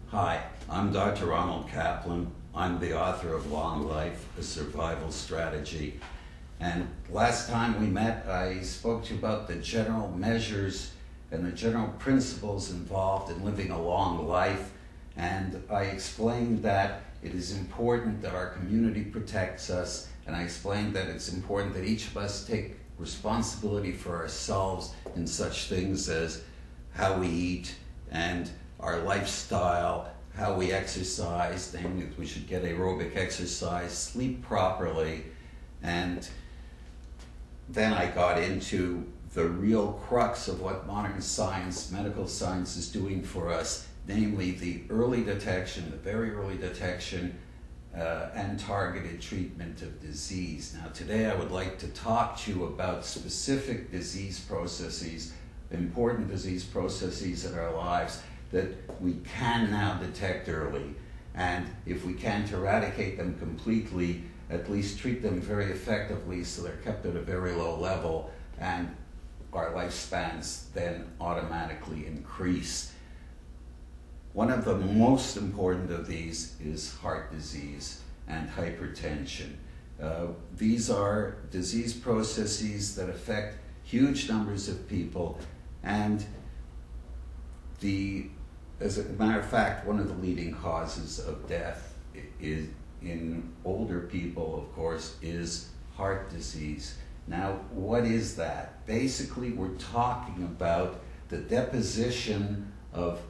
Hi, I'm Dr. Ronald Caplan. I'm the author of Long Life, A Survival Strategy. And last time we met, I spoke to you about the general measures and the general principles involved in living a long life. And I explained that it is important that our community protects us. And I explained that it's important that each of us take responsibility for ourselves in such things as how we eat and our lifestyle, how we exercise, namely we should get aerobic exercise, sleep properly, and then I got into the real crux of what modern science, medical science, is doing for us, namely the early detection, the very early detection and targeted treatment of disease. Now today I would like to talk to you about specific disease processes, important disease processes in our lives that we can now detect early, and if we can't eradicate them completely, at least treat them very effectively so they're kept at a very low level and our lifespans then automatically increase. One of the most important of these is heart disease and hypertension. These are disease processes that affect huge numbers of people, and as a matter of fact, one of the leading causes of death is in older people, of course, is heart disease. Now, what is that? Basically, we're talking about the deposition of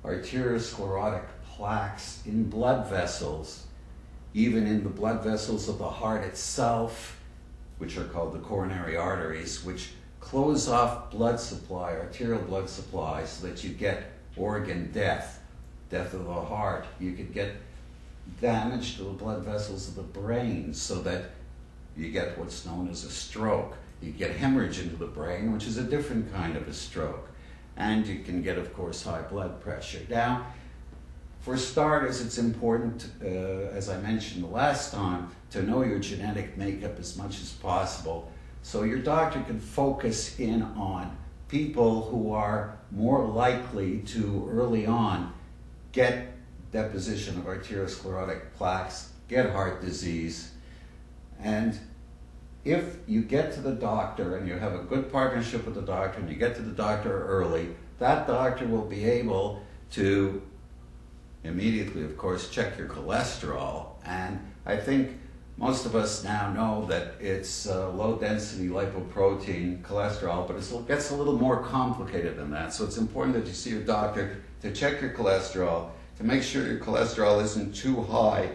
arteriosclerotic plaques in blood vessels, even in the blood vessels of the heart itself, which are called the coronary arteries, which close off blood supply, arterial blood supply, so that you get organ death of the heart. You could get damage to the blood vessels of the brain so that you get what's known as a stroke. You get hemorrhage into the brain, which is a different kind of a stroke. And you can get, of course, high blood pressure. Now, for starters, it's important, as I mentioned the last time, to know your genetic makeup as much as possible so your doctor can focus in on people who are more likely to early on get deposition of arteriosclerotic plaques, get heart disease. And if you get to the doctor and you have a good partnership with the doctor and you get to the doctor early, that doctor will be able to immediately, of course, check your cholesterol. And I think most of us now know that it's low-density lipoprotein cholesterol, but it gets a little more complicated than that. So it's important that you see your doctor to check your cholesterol, to make sure your cholesterol isn't too high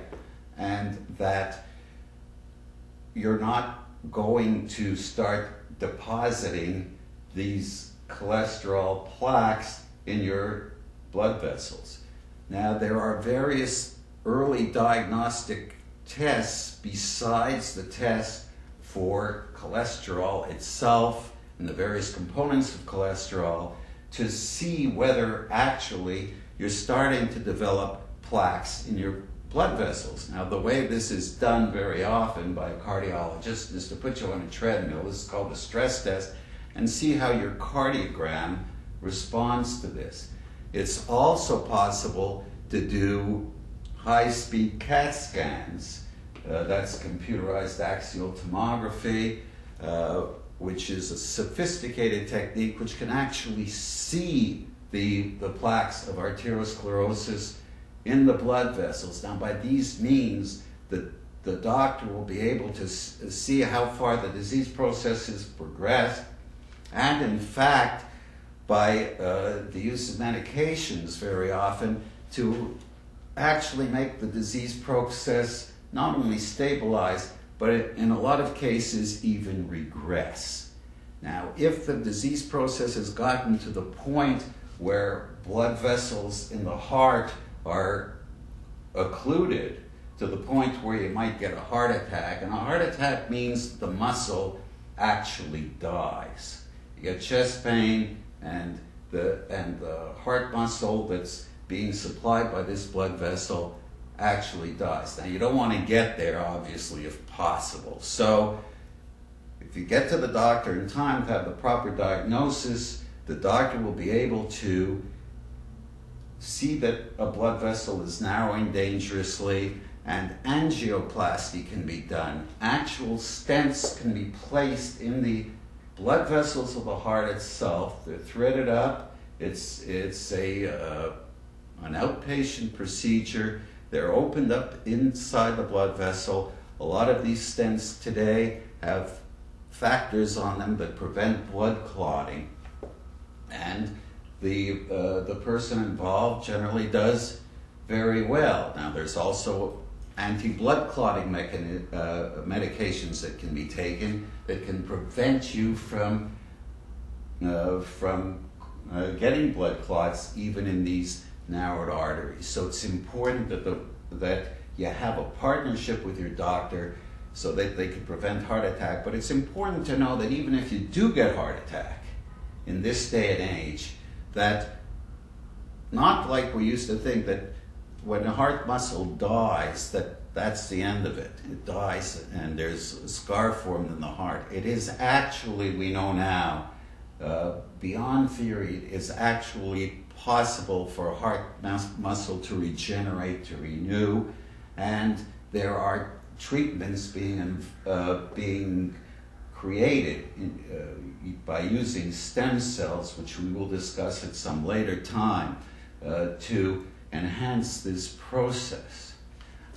and that you're not going to start depositing these cholesterol plaques in your blood vessels. Now, there are various early diagnostic tests besides the test for cholesterol itself and the various components of cholesterol to see whether actually you're starting to develop plaques in your blood vessels. Now, the way this is done very often by a cardiologist is to put you on a treadmill. This is called a stress test, and see how your cardiogram responds to this. It's also possible to do high-speed CAT scans. That's computerized axial tomography, which is a sophisticated technique which can actually see the plaques of arteriosclerosis in the blood vessels. Now, by these means, the doctor will be able to see how far the disease process has progressed, and in fact, by the use of medications very often, to actually make the disease process not only stabilize, but in a lot of cases even regress. Now, if the disease process has gotten to the point where blood vessels in the heart are occluded to the point where you might get a heart attack, and a heart attack means the muscle actually dies. You get chest pain, and the heart muscle that's being supplied by this blood vessel actually dies. Now, you don't want to get there, obviously, if possible. So if you get to the doctor in time to have the proper diagnosis, the doctor will be able to see that a blood vessel is narrowing dangerously, and angioplasty can be done. Actual stents can be placed in the blood vessels of the heart itself. They're threaded up. It's an outpatient procedure. They're opened up inside the blood vessel. A lot of these stents today have factors on them that prevent blood clotting, and the person involved generally does very well. Now, there's also anti-blood clotting medications that can be taken that can prevent you from getting blood clots even in these narrowed arteries. So it's important that you have a partnership with your doctor so that they can prevent heart attack. But it's important to know that even if you do get heart attack in this day and age, that not like we used to think that when the heart muscle dies, that's the end of it. It dies and there's a scar formed in the heart. It is actually, we know now, beyond theory, it is actually possible for heart muscle to regenerate, to renew, and there are treatments being created by using stem cells, which we will discuss at some later time, to enhance this process.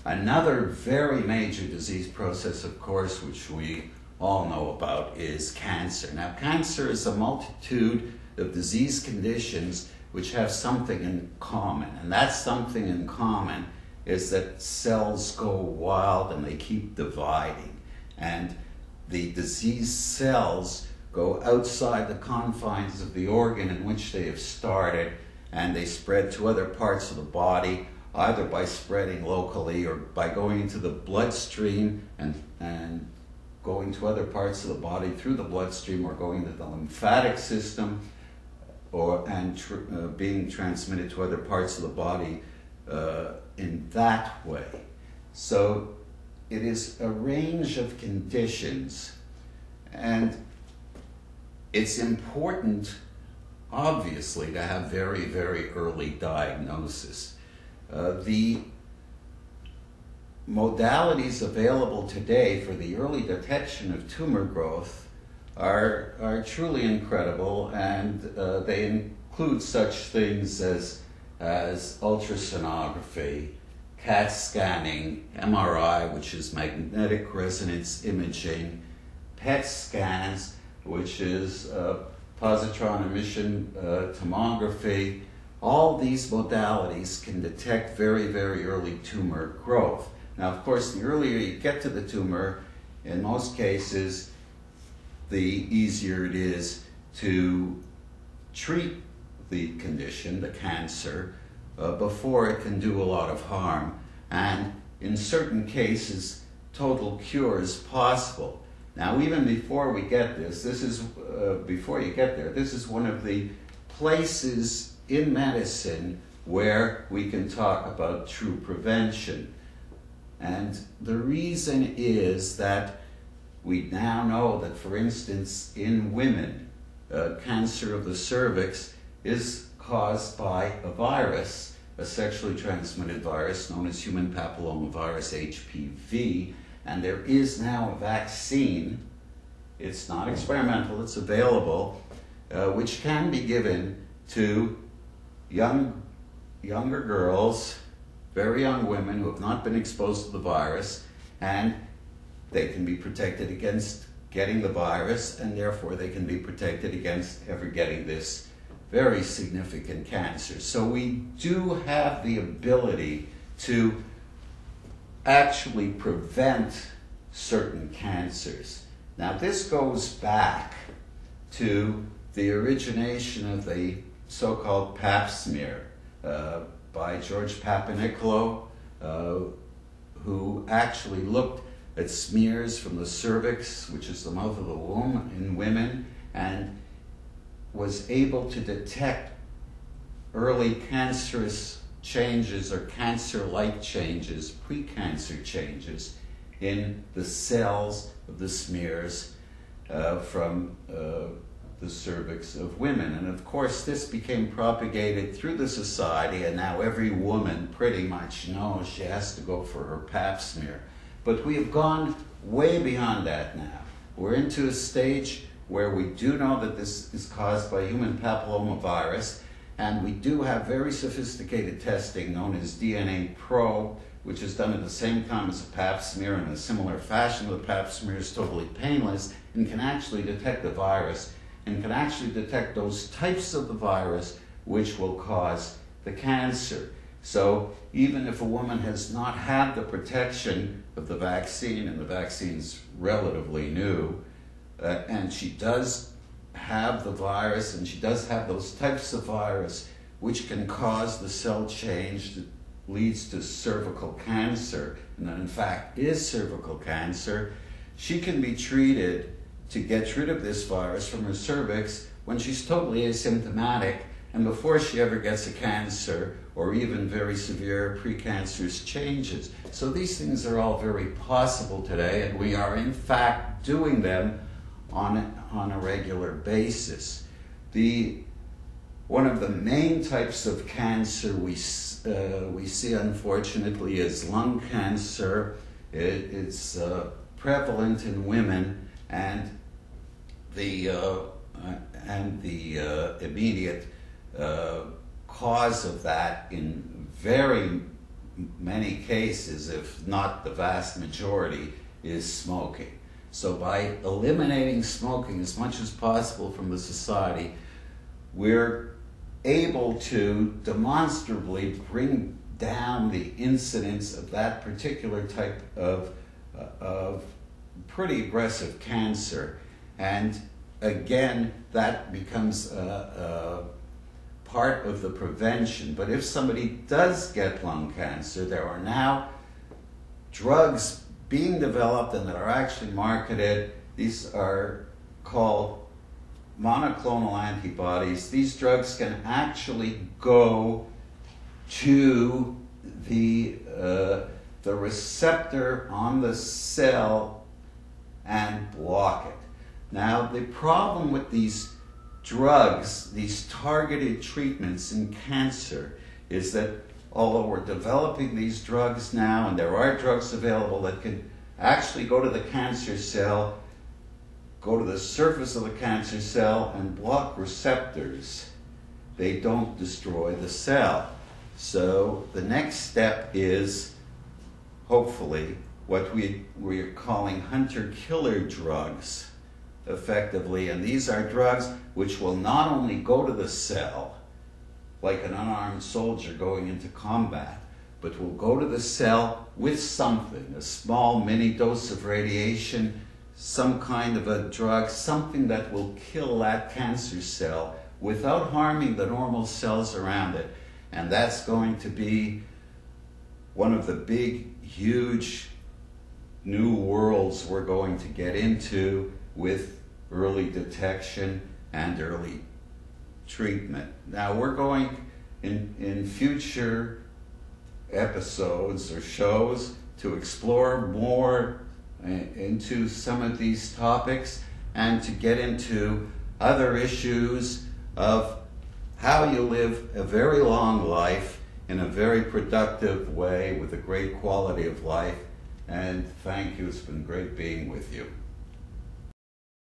Another very major disease process, of course, which we all know about, is cancer. Now, cancer is a multitude of disease conditions which have something in common, and that something in common is that cells go wild and they keep dividing, and the diseased cells go outside the confines of the organ in which they have started, and they spread to other parts of the body, either by spreading locally or by going into the bloodstream and going to other parts of the body through the bloodstream, or going into the lymphatic system, and being transmitted to other parts of the body in that way. So it is a range of conditions, and it's important, obviously, to have very, very early diagnosis. The modalities available today for the early detection of tumor growth are truly incredible, and they include such things as ultrasonography, CAT scanning, MRI, which is magnetic resonance imaging, PET scans, which is positron emission tomography. All these modalities can detect very, very early tumor growth. Now, of course, the earlier you get to the tumor, in most cases, the easier it is to treat the condition, the cancer, before it can do a lot of harm. And in certain cases, total cure is possible. Now, even before we get before you get there, this is one of the places in medicine where we can talk about true prevention. And the reason is that we now know that, for instance, in women, cancer of the cervix is caused by a virus, a sexually transmitted virus known as human papillomavirus, HPV, and there is now a vaccine. It's not experimental, it's available, which can be given to younger girls, very young women who have not been exposed to the virus, and they can be protected against getting the virus, and therefore they can be protected against ever getting this very significant cancer. So we do have the ability to actually prevent certain cancers. Now, this goes back to the origination of the so-called pap smear by George Papanicolaou, who actually looked at smears from the cervix, which is the mouth of the womb, in women, and was able to detect early cancerous changes or cancer-like changes, pre-cancer changes, in the cells of the smears from the the cervix of women. And of course, this became propagated through the society, and now every woman pretty much knows she has to go for her pap smear. But we have gone way beyond that now. We're into a stage where we do know that this is caused by human papillomavirus, and we do have very sophisticated testing known as DNA Pro, which is done at the same time as a pap smear in a similar fashion. The pap smear is totally painless and can actually detect the virus and can actually detect those types of the virus which will cause the cancer. So even if a woman has not had the protection of the vaccine, and the vaccine's relatively new, and she does have the virus, and she does have those types of virus which can cause the cell change that leads to cervical cancer, and that in fact is cervical cancer, she can be treated to get rid of this virus from her cervix when she's totally asymptomatic and before she ever gets a cancer or even very severe precancerous changes. So these things are all very possible today, and we are in fact doing them on a regular basis. One of the main types of cancer we see, unfortunately, is lung cancer. It's prevalent in women, and the immediate cause of that in very many cases, if not the vast majority, is smoking. So by eliminating smoking as much as possible from the society, we're able to demonstrably bring down the incidence of that particular type of pretty aggressive cancer. And again, that becomes part of the prevention. But if somebody does get lung cancer, there are now drugs being developed and that are actually marketed. These are called monoclonal antibodies. These drugs can actually go to the receptor on the cell and block it. Now, the problem with these drugs, these targeted treatments in cancer, is that although we're developing these drugs now, and there are drugs available that can actually go to the cancer cell, go to the surface of the cancer cell and block receptors, they don't destroy the cell. So the next step is, hopefully, what we're calling hunter-killer drugs, effectively. And these are drugs which will not only go to the cell, like an unarmed soldier going into combat, but will go to the cell with something, a small mini dose of radiation, some kind of a drug, something that will kill that cancer cell without harming the normal cells around it. And that's going to be one of the big, huge new worlds we're going to get into with early detection and early treatment. Now, we're going in future episodes or shows to explore more into some of these topics and to get into other issues of how you live a very long life in a very productive way with a great quality of life. And thank you. It's been great being with you.